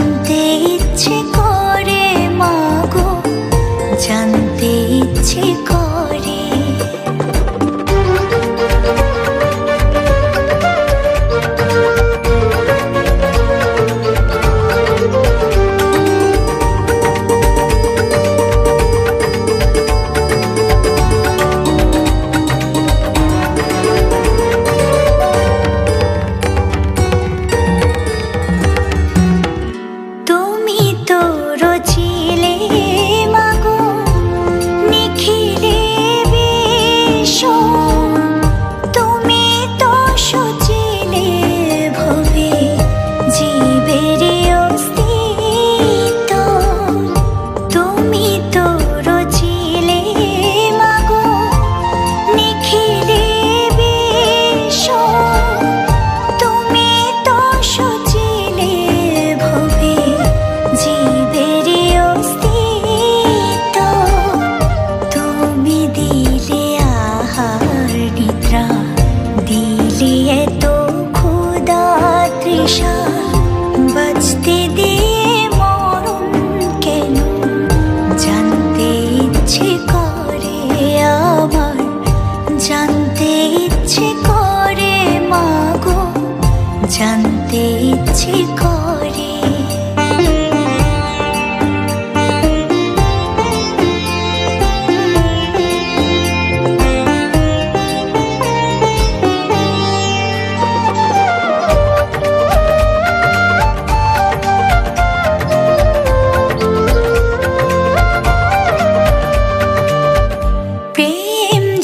জানতে ইচ্ছে করে মাগো, জানতে ইচ্ছে করে। বাঁচতে দিয়ে মরণ কেন, জানতে ইচ্ছে করে আমার, জানতে ইচ্ছে করে মাগো, জানতে ইচ্ছে করে।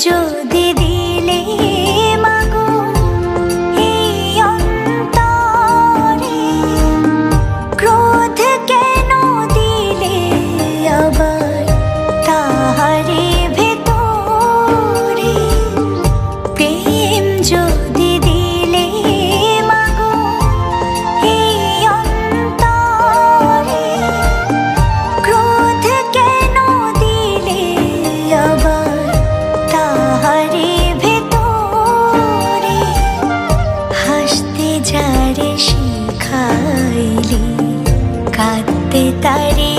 যদি দিলে মাগো এই অন্তরে, ক্রোধ কেন দিলে আবার তাহারে ভেতরে? প্রেম যদি দিলে মাগো এই অন্তরে, ক্রোধ কেন দিলে আবার তাহারে ভেতরে? হাসতে যারে শিখাইলি, কাঁদতে তারে